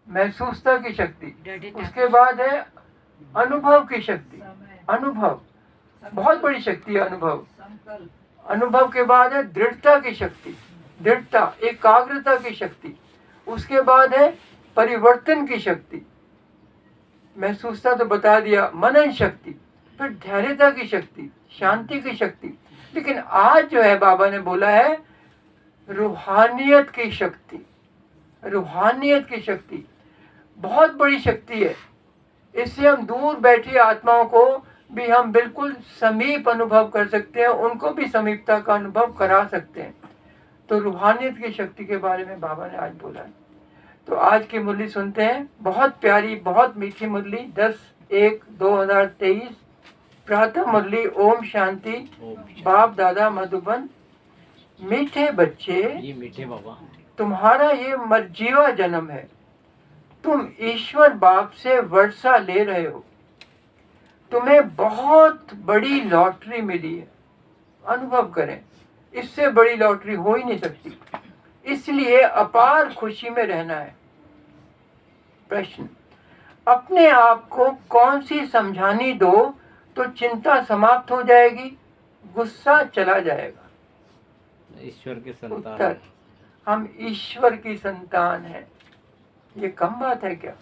महसूसता की शक्ति, उसके बाद है अनुभव की शक्ति। अनुभव बहुत बड़ी शक्ति है। अनुभव के बाद है दृढ़ता की शक्ति, दृढ़ता, एकाग्रता की शक्ति। उसके बाद है परिवर्तन की शक्ति, महसूसता तो बता दिया, मनन शक्ति, फिर धैर्यता की शक्ति, शांति की शक्ति। लेकिन आज जो है बाबा ने बोला है रूहानियत की शक्ति। रूहानियत की शक्ति बहुत बड़ी शक्ति है। इससे हम दूर बैठी आत्माओं को भी हम बिल्कुल समीप अनुभव कर सकते हैं, उनको भी समीपता का अनुभव करा सकते हैं। तो रूहानियत की शक्ति के बारे में बाबा ने आज बोला है। तो आज की मुरली सुनते हैं, बहुत प्यारी, बहुत मीठी मुरली, 10/1/2023 प्रातः मुरली। ओम शांति। बाप दादा मधुबन। मीठे बच्चे, ये मीठे बाबा, तुम्हारा ये मर्जीवा जन्म है। तुम ईश्वर बाप से वर्षा ले रहे हो। तुम्हें बहुत बड़ी लॉटरी मिली है। अनुभव करें, इससे बड़ी लॉटरी हो ही नहीं सकती। इसलिए अपार खुशी में रहना है। प्रश्न, अपने आप को कौन सी समझानी दो तो चिंता समाप्त हो जाएगी, गुस्सा चला जाएगा? ईश्वर के संतान। उत्तर, हम ईश्वर की संतान हैं। ये कम बात है क्या?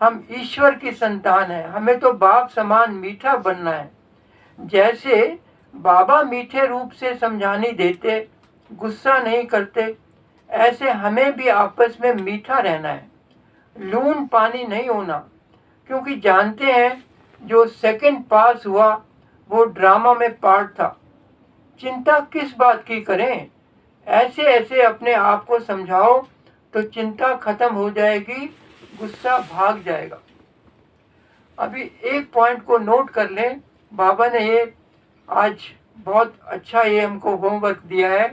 हम ईश्वर की संतान हैं। हमें तो बाप समान मीठा बनना है। जैसे बाबा मीठे रूप से समझानी देते, गुस्सा नहीं करते, ऐसे हमें भी आपस में मीठा रहना है, लून पानी नहीं होना। क्योंकि जानते हैं जो सेकंड पास हुआ वो ड्रामा में पार्ट था। चिंता किस बात की करें? ऐसे ऐसे अपने आप को समझाओ तो चिंता खत्म हो जाएगी, गुस्सा भाग जाएगा। अभी एक पॉइंट को नोट कर लें। बाबा ने ये आज बहुत अच्छा ये हमको होमवर्क दिया है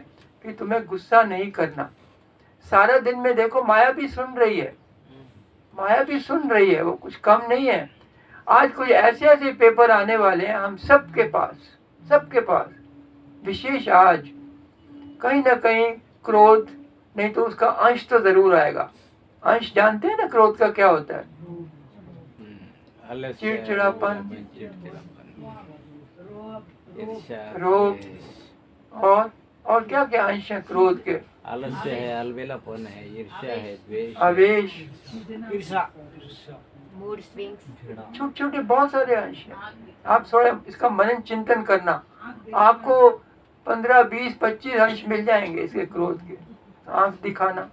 कि तुम्हें गुस्सा नहीं करना। सारा दिन में देखो माया भी सुन रही है, माया भी सुन रही है, वो कुछ कम नहीं है। आज कुछ ऐसे ऐसे पेपर आने वाले हैं हम सबके पास, विशेष आज कहीं ना कहीं क्रोध नहीं तो उसका अंश तो जरूर आएगा। अंश जानते हैं ना क्रोध का क्या होता है? चिड़चिड़ापन, रोग, और क्या क्या अंश है क्रोध के? आलस्य है, अलबेलापन है, ईर्ष्या है, द्वेष, आवेश, मूड स्विंग्स, छोटे छोटे बहुत सारे अंश हैं। आप थोड़ा इसका मनन चिंतन करना, आपको 15, 20, 25 अंश मिल जाएंगे इसके क्रोध के। आंख दिखाना।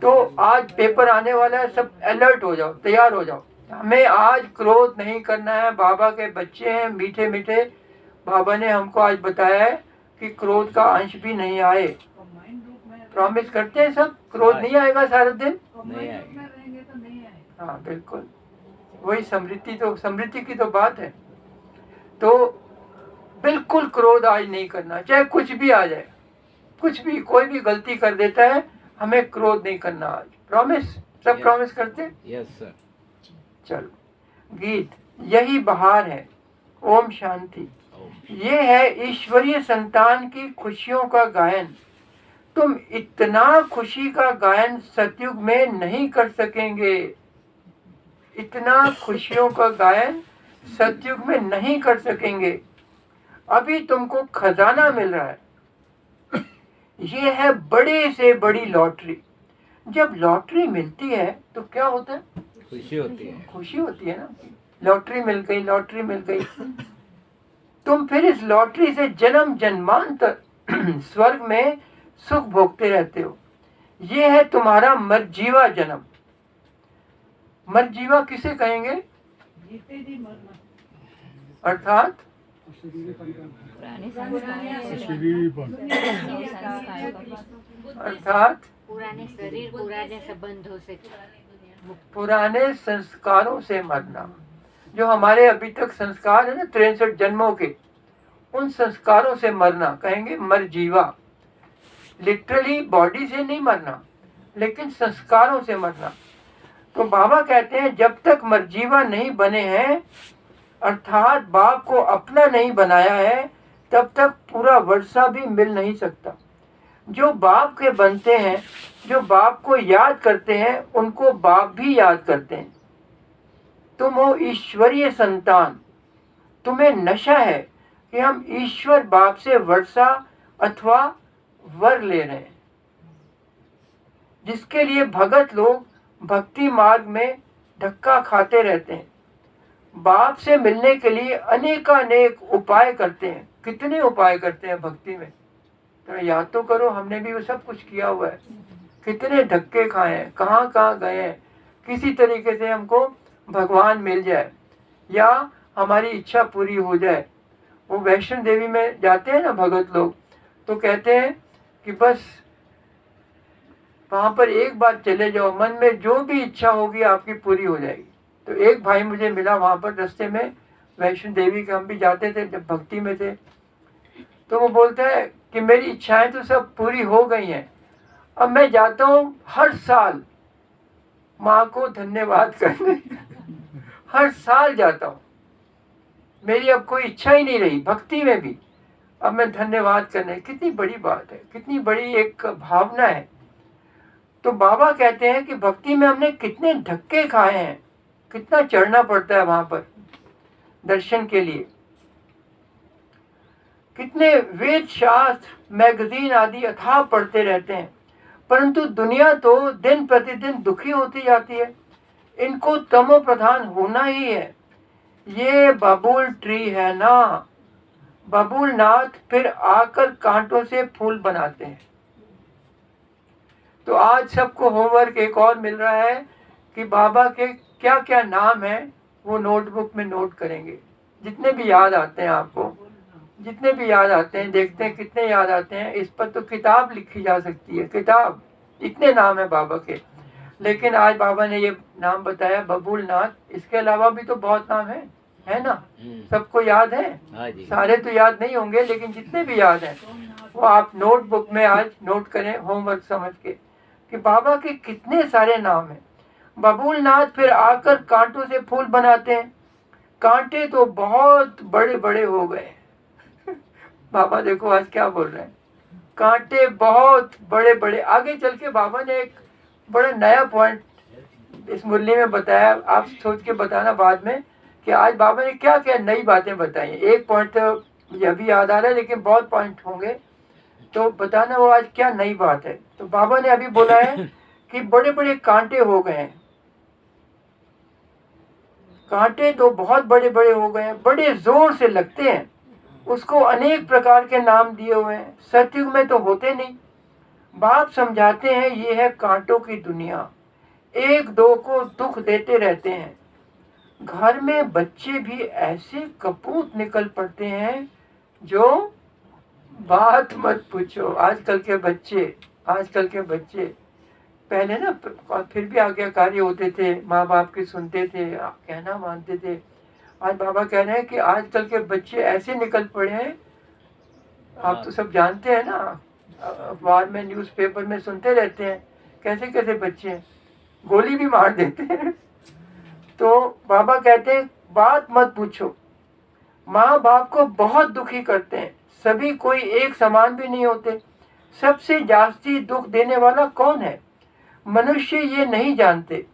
तो आज पेपर आने वाला है, सब अलर्ट हो जाओ, तैयार हो जाओ। हमें आज क्रोध नहीं करना है। बाबा के बच्चे हैं मीठे मीठे। बाबा ने हमको आज बताया है कि क्रोध का अंश भी नहीं आए। प्रॉमिस करते हैं सब, क्रोध नहीं आएगा सारा दिन। नहीं आएगा। हाँ बिल्कुल, वही समृद्धि की तो बात है। तो बिल्कुल क्रोध आज नहीं करना, चाहे कुछ भी आ जाए, कुछ भी, कोई भी गलती कर देता है, हमें क्रोध नहीं करना आज। प्रॉमिस? सब प्रॉमिस करते हैं? Yes sir. चलो, गीत यही बहार है। ओम शांति। ये है ईश्वरीय संतान की खुशियों का गायन। तुम इतना खुशी का गायन सतयुग में नहीं कर सकेंगे। इतना खुशियों का गायन सतयुग में नहीं कर सकेंगे। अभी तुमको खजाना मिल रहा है। ये है बड़े से बड़ी लॉटरी। जब लॉटरी मिलती है तो क्या होता है? खुशी होती है। खुशी होती है ना, लॉटरी मिल गई, लॉटरी मिल गई। तुम फिर इस लॉटरी से जन्म जन्मांतर स्वर्ग में सुख भोगते रहते हो। ये है तुम्हारा मरजीवा जन्म। मरजीवा किसे कहेंगे? अर्थात पुराने शरीर, पुराने संबंधों से, पुराने संस्कारों से मरना। जो हमारे अभी तक संस्कार है ना 63 जन्मों के, उन संस्कारों से मरना कहेंगे मरजीवा। लिटरली बॉडी से नहीं मरना, लेकिन संस्कारों से मरना। तो बाबा कहते हैं जब तक मरजीवा नहीं बने हैं, अर्थात बाप को अपना नहीं बनाया है, तब तक पूरा वर्षा भी मिल नहीं सकता। जो बाप के बनते हैं, जो बाप को याद करते हैं, उनको बाप भी याद करते हैं। तुम हो ईश्वरीय संतान। तुम्हें नशा है कि हम ईश्वर बाप से वर्षा अथवा वर ले रहे हैं, जिसके लिए भगत लोग भक्ति मार्ग में धक्का खाते रहते हैं। बाप से मिलने के लिए अनेकानेक उपाय करते हैं। कितने उपाय करते हैं भक्ति में, तो याद तो करो, हमने भी वो सब कुछ किया हुआ है। कितने धक्के खाए हैं, कहाँ कहाँ गए हैं, किसी तरीके से हमको भगवान मिल जाए या हमारी इच्छा पूरी हो जाए। वो वैष्णो देवी में जाते हैं ना भगत लोग, तो कहते हैं कि बस वहाँ पर एक बार चले जाओ, मन में जो भी इच्छा होगी आपकी पूरी हो जाएगी। तो एक भाई मुझे मिला वहाँ पर रास्ते में, वैष्णो देवी के हम भी जाते थे जब भक्ति में थे। तो वो बोलता है कि मेरी इच्छाएं तो सब पूरी हो गई हैं, अब मैं जाता हूँ हर साल माँ को धन्यवाद करने हर साल जाता हूँ। मेरी अब कोई इच्छा ही नहीं रही भक्ति में भी, अब मैं धन्यवाद करने। कितनी बड़ी बात है, कितनी बड़ी एक भावना है। तो बाबा कहते हैं कि भक्ति में हमने कितने धक्के खाए हैं, कितना चढ़ना पड़ता है वहां पर दर्शन के लिए। कितने वेद शास्त्र मैगजीन आदि अथाह पढ़ते रहते हैं, परंतु दुनिया तो दिन प्रतिदिन दुखी होती जाती है। इनको तमो प्रधान होना ही है। ये बबूल ट्री है ना, बबूल नाथ फिर आकर कांटों से फूल बनाते हैं। तो आज सबको होमवर्क एक और मिल रहा है कि बाबा के क्या क्या नाम है वो नोटबुक में नोट करेंगे। जितने भी याद आते हैं आपको, जितने भी याद आते हैं, देखते हैं कितने याद आते हैं। इस पर तो किताब लिखी जा सकती है, किताब। इतने नाम है बाबा के। लेकिन आज बाबा ने ये नाम बताया बबूल नाथ, इसके अलावा भी तो बहुत नाम है ना। सबको याद है? सारे तो याद नहीं होंगे, लेकिन जितने भी याद हैं वो आप नोटबुक में आज नोट करें, होमवर्क समझ के, कि बाबा के कितने सारे नाम हैं। बबूल नाथ फिर आकर कांटों से फूल बनाते हैं। कांटे तो बहुत बड़े बड़े हो गए बाबा देखो आज क्या बोल रहे हैं, कांटे बहुत बड़े बड़े। आगे चल के बाबा ने एक बड़ा नया पॉइंट इस मुरली में बताया, आप सोच के बताना बाद में कि आज बाबा ने क्या क्या नई बातें बताई हैं। एक पॉइंट तो ये अभी याद आ रहा है, लेकिन बहुत पॉइंट होंगे, तो बताना वो आज क्या नई बात है। तो बाबा ने अभी बोला है कि बड़े बड़े कांटे हो गए हैं। कांटे तो बहुत बड़े बड़े हो गए हैं, बड़े जोर से लगते हैं। उसको अनेक प्रकार के नाम दिए हुए हैं, सतयुग में तो होते नहीं। बाप समझाते हैं ये है कांटों की दुनिया, एक दो को दुख देते रहते हैं। घर में बच्चे भी ऐसे कपूत निकल पड़ते हैं जो बात मत पूछो। आजकल के बच्चे पहले ना फिर भी आज्ञाकारी होते थे, माँ बाप की सुनते थे, कहना मानते थे। आज बाबा कह रहे हैं कि आजकल के बच्चे ऐसे निकल पड़े हैं, आप तो सब जानते हैं ना, अखबार में न्यूज़पेपर में सुनते रहते हैं कैसे कैसे बच्चे हैं, गोली भी मार देते हैं। तो बाबा कहते हैं बात मत पूछो। माँ बाप को बहुत दुखी करते हैं, सभी कोई एक समान भी नहीं होते। सबसे जास्ती दुख देने वाला कौन है? मनुष्य ये नहीं जानते।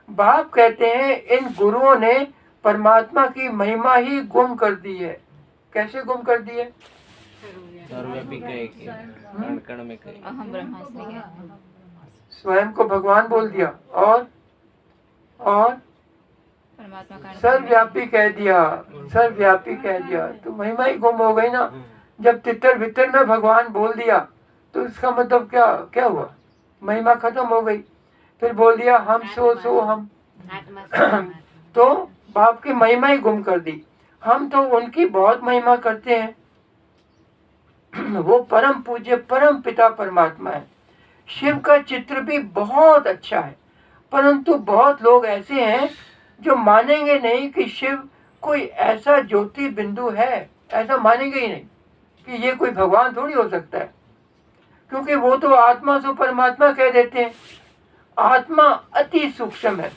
बाप कहते हैं इन गुरुओं ने परमात्मा की महिमा ही गुम कर दी है। कैसे गुम कर दी है? सर्वव्यापी कहे कि कण कण में कहे अहम ब्रह्मास्मि, स्वयं को भगवान बोल दिया और परमात्मा का सर्वव्यापी कह दिया, सर्वव्यापी कह दिया, तो महिमा ही गुम हो गई ना। जब तितर बितर में भगवान बोल दिया तो इसका मतलब क्या क्या हुआ? महिमा खत्म हो गई। फिर बोल दिया हम सो हम तो बाप की महिमा ही गुम कर दी। हम तो उनकी बहुत महिमा करते हैं। वो परम पूज्य परम पिता परमात्मा है। शिव का चित्र भी बहुत अच्छा है, परंतु बहुत लोग ऐसे हैं जो मानेंगे नहीं कि शिव कोई ऐसा ज्योति बिंदु है, ऐसा मानेंगे ही नहीं कि ये कोई भगवान थोड़ी हो सकता है, क्योंकि वो तो आत्मा से परमात्मा कह देते हैं। आत्मा अति सूक्ष्म है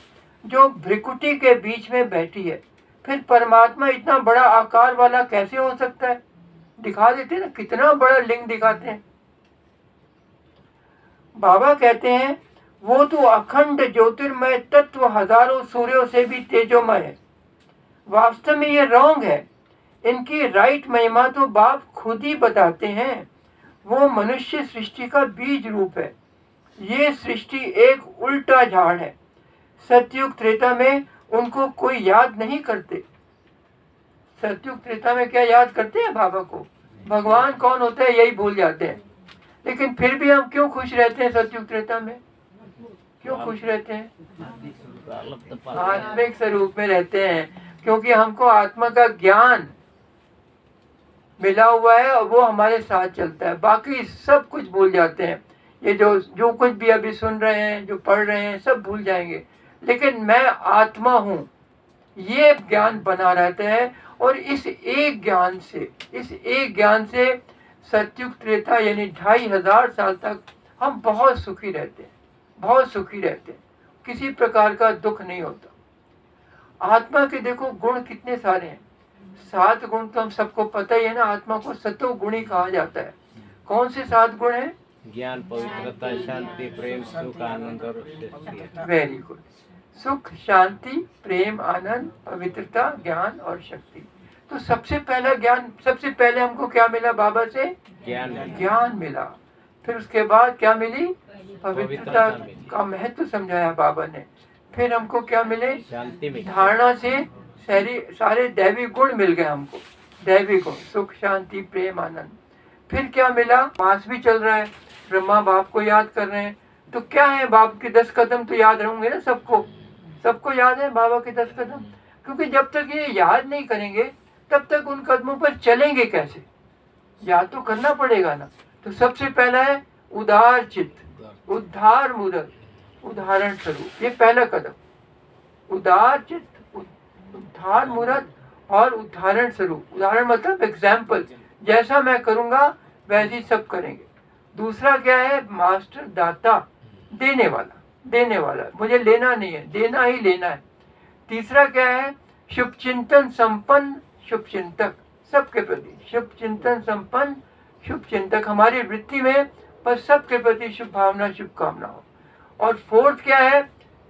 जो भ्रिकुटी के बीच में बैठी है, फिर परमात्मा इतना बड़ा आकार वाला कैसे हो सकता है? दिखा देते हैं ना, कितना बड़ा लिंग दिखाते हैं। बाबा कहते हैं वो तो अखंड ज्योतिर्मय तत्व हजारों सूर्यों से भी तेजोमय है। वास्तव में ये रॉन्ग है। इनकी राइट महिमा तो बाप खुद ही बताते हैं। वो मनुष्य सृष्टि का बीज रूप है। ये सृष्टि एक उल्टा झाड़ है। सतयुग त्रेता में उनको कोई याद नहीं करते। सतयुग त्रेता में क्या याद करते हैं बाबा को? भगवान कौन होता है यही भूल जाते हैं। लेकिन फिर भी हम क्यों खुश रहते हैं? सतयुग त्रेता में क्यों खुश रहते हैं? आत्मिक स्वरूप में रहते हैं, क्योंकि हमको आत्मा का ज्ञान मिला हुआ है और वो हमारे साथ चलता है। बाकी सब कुछ भूल जाते हैं। ये जो कुछ भी अभी सुन रहे हैं, जो पढ़ रहे हैं, सब भूल जाएंगे। लेकिन मैं आत्मा हूँ, ये ज्ञान बना रहता है। और इस एक ज्ञान से सतयुग त्रेता यानी 2500 साल तक हम बहुत सुखी रहते हैं, बहुत सुखी रहते हैं। किसी प्रकार का दुख नहीं होता। आत्मा के देखो गुण कितने सारे हैं। 7 गुण तो हम सबको पता ही है ना। आत्मा को सतो गुणी कहा जाता है। कौन से 7 गुण हैं? ज्ञान, पवित्रता, शांति, प्रेम, सुख, आनंद और शक्ति। Very good. सुख, शांति, प्रेम, आनंद, पवित्रता, ज्ञान और शक्ति। तो सबसे पहले हमको क्या मिला बाबा से? ज्ञान मिला। फिर उसके बाद क्या मिली? पवित्रता का महत्व समझाया बाबा ने। फिर हमको क्या मिले? शांति में धारणा से सारे दैवी गुण मिल गए हमको। दैवी गुण, सुख, शांति, प्रेम, आनंद। फिर क्या मिला? मास भी चल रहा है, ब्रह्मा बाप को याद कर रहे हैं। तो क्या है? बाप के 10 कदम तो याद रहेंगे ना सबको याद है बाबा के 10 कदम। क्योंकि जब तक ये याद नहीं करेंगे तब तक उन कदमों पर चलेंगे कैसे? याद तो करना पड़ेगा ना। तो सबसे पहला है उदार चित्त, उद्धार मूर्त, उदाहरण स्वरूप। ये पहला कदम। उदार चित्त, उद्धार मूर्त और उदाहरण स्वरूप। उदाहरण मतलब एग्जाम्पल। जैसा मैं करूंगा वैसे ही सब करेंगे। दूसरा क्या है? मास्टर, दाता, देने वाला। मुझे लेना नहीं है, देना ही लेना है। तीसरा क्या है? शुभ चिंतन संपन्न शुभ चिंतक, सबके प्रति शुभ चिंतन संपन्न शुभ चिंतक। हमारी वृत्ति में बस सबके प्रति शुभ भावना, शुभकामना हो। और फोर्थ क्या है?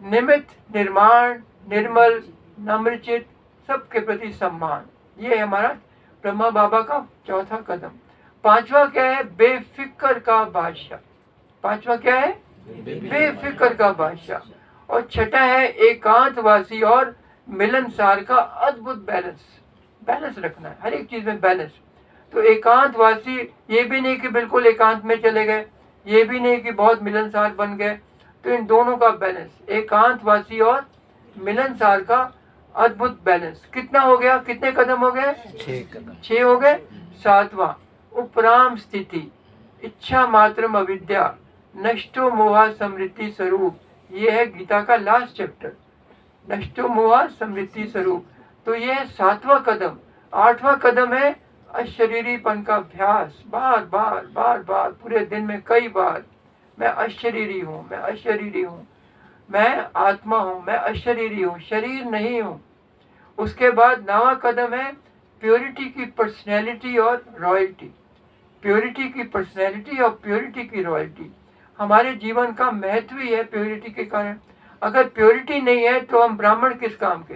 निमित्त, निर्माण, निर्मल, नम्रचित, सबके प्रति सम्मान। ये है हमारा ब्रह्मा बाबा का चौथा कदम। पांचवा क्या है? बेफिक्र का बादशाह। पांचवा क्या है? बेफिक्र का बादशाह। और छठा है एकांतवासी और मिलनसार का अद्भुत बैलेंस रखना है, हर एक चीज में बैलेंस। तो एकांतवासी, ये भी नहीं कि बिल्कुल एकांत में चले गए, ये भी नहीं कि बहुत मिलनसार बन गए। तो इन दोनों का बैलेंस, एकांतवासी और मिलनसार का अद्भुत बैलेंस। कितना हो गया? कितने कदम हो गए? 6 हो गए। 7वां उपराम स्थिति, इच्छा मात्रम अविद्या, नष्टो मोहा समृद्धि स्वरूप। ये है गीता का लास्ट चैप्टर, नष्टो मोहा समृद्धि स्वरूप। तो ये है 7वां कदम। 8वां कदम है अशरीरीपन का अभ्यास। बार बार पूरे दिन में कई बार, मैं अशरीरी हूँ, मैं अशरीरी हूँ, मैं आत्मा हूँ, मैं अशरीरी हूँ, शरीर नहीं हूँ। उसके बाद 9वां कदम है प्योरिटी की पर्सनैलिटी और रॉयल्टी। प्योरिटी की पर्सनैलिटी और प्योरिटी की रॉयल्टी। हमारे जीवन का महत्व ही है प्योरिटी के कारण। अगर प्योरिटी नहीं है तो हम ब्राह्मण किस काम के?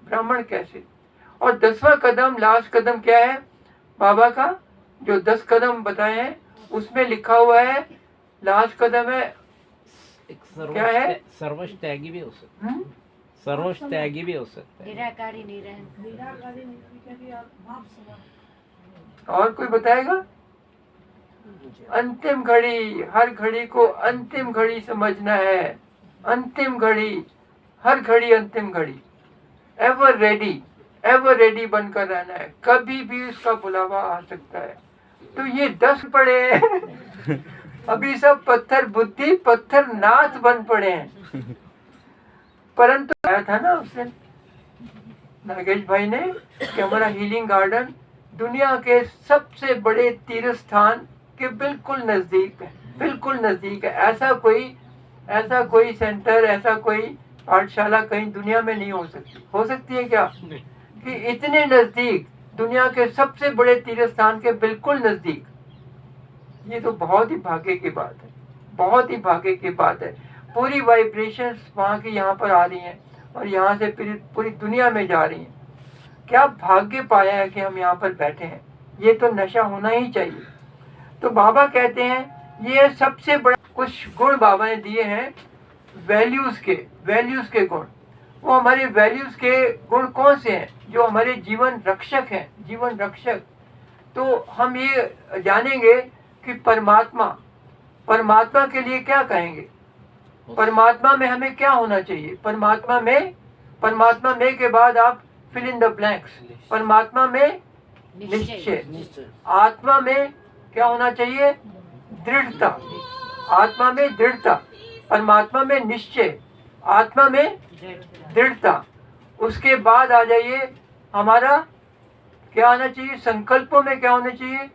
ब्राह्मण कैसे? और 10वां कदम, लास्ट कदम क्या है बाबा का? जो 10 कदम बताए हैं उसमें लिखा हुआ है, लास्ट कदम है क्या है? सर्वोच्च त्यागी भी हो सकता है। सर्वोच्च त्यागी भी हो सकता है। निराकारी, निरंकारी। और कोई बताएगा? अंतिम घड़ी, हर घड़ी को अंतिम घड़ी समझना है। अंतिम घड़ी, हर घड़ी अंतिम घड़ी। एवर रेडी बनकर रहना है। कभी भी उसका बुलावा आ सकता है। तो ये 10 पड़े हैं। अभी सब पत्थर बुद्धि, पत्थर नाथ बन पड़े हैं। परंतु आया था ना उसने, नागेश भाई ने, कि हमारा हीलिंग गार्डन दुनिया के सबसे बड़े तीर्थ स्थान के बिल्कुल नजदीक है, बिल्कुल नजदीक है। ऐसा कोई सेंटर, ऐसा कोई पाठशाला कहीं दुनिया में नहीं हो सकती है क्या? कि इतने नजदीक, दुनिया के सबसे बड़े तीर्थ स्थान के बिल्कुल नजदीक। ये तो बहुत ही भाग्य की बात है, बहुत ही भाग्य की बात है। पूरी वाइब्रेशंस वहाँ की यहाँ पर आ रही हैं और यहाँ से पूरी दुनिया में जा रही हैं। क्या भाग्य पाया है कि हम यहाँ पर बैठे हैं। ये तो नशा होना ही चाहिए। तो बाबा कहते हैं ये सबसे बड़ा कुछ गुण बाबा ने दिए हैं, वैल्यूज के गुण। वो हमारे वैल्यूज के गुण कौन से हैं? जो हमारे जीवन रक्षक हैं, जीवन रक्षक। तो हम ये जानेंगे कि परमात्मा के लिए क्या कहेंगे, परमात्मा में हमें क्या होना चाहिए। परमात्मा में के बाद आप फिल इन द ब्लैंक्स। परमात्मा में निश्चय, आत्मा में क्या होना चाहिए? दृढ़ता, आत्मा में दृढ़ता, परमात्मा में निश्चय, आत्मा में दृढ़ता। उसके बाद आ जाइए हमारा क्या आना चाहिए? संकल्पों में क्या होना चाहिए?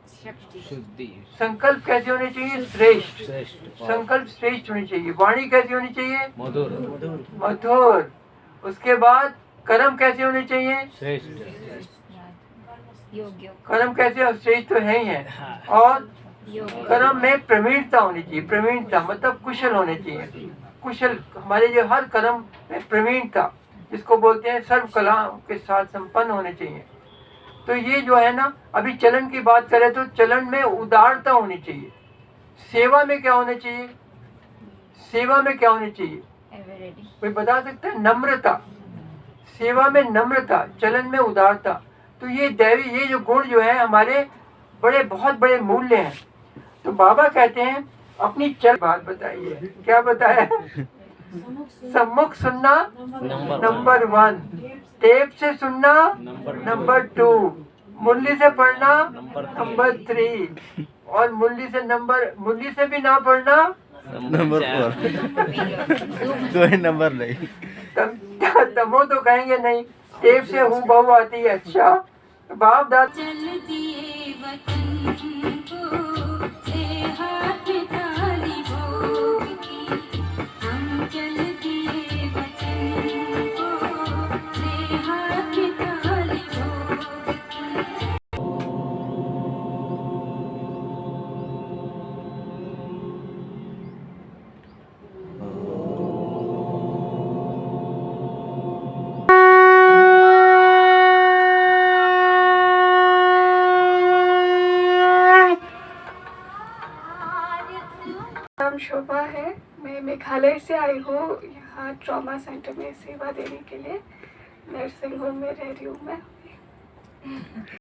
शुद्धि। संकल्प कैसे होने चाहिए? श्रेष्ठ। श्रेष्ठ। संकल्प श्रेष्ठ होनी चाहिए। वाणी कैसी होनी चाहिए? मधुर। उसके बाद कर्म कैसे होने चाहिए? श्रेष्ठ। योग्य कर्म कैसे? श्रेष्ठ तो है ही है। और योग्य कर्म में प्रवीणता होनी चाहिए। प्रवीणता मतलब कुशल होने चाहिए। कुशल, हमारे जो हर कर्म में प्रवीणता, जिसको बोलते हैं सर्व कला के साथ संपन्न होने चाहिए। तो ये जो है ना, अभी चलन की बात करें तो चलन में उदारता होनी चाहिए। सेवा में क्या होना चाहिए? सेवा में क्या होनी चाहिए? एवरेडी कोई बता सकता है? नम्रता। सेवा में नम्रता, चलन में उदारता। तो ये दैवी, ये जो गुण जो है हमारे बहुत बड़े मूल्य हैं। तो बाबा कहते हैं अपनी चल बात बताइए। क्या बताया? सम्मुख सुनना नंबर 1, टेप से सुनना नंबर 2, मुरली से पढ़ना नंबर 3, और मुरली से भी ना पढ़ना नंबर 4 दो ही नंबर नहीं। तमो तो कहेंगे नहीं, टेप से हूँ बहु आती है। अच्छा, बाप दादा चल दिए वतन को से हाथ थाली भोग की, हम चल दिए वतन को से हाथ थाली भोग की। नाम शोभा है। मैं मेघालय से आई हूँ यहाँ ट्रॉमा सेंटर में सेवा देने के लिए। नर्सिंग होम में रह रही हूँ मैं।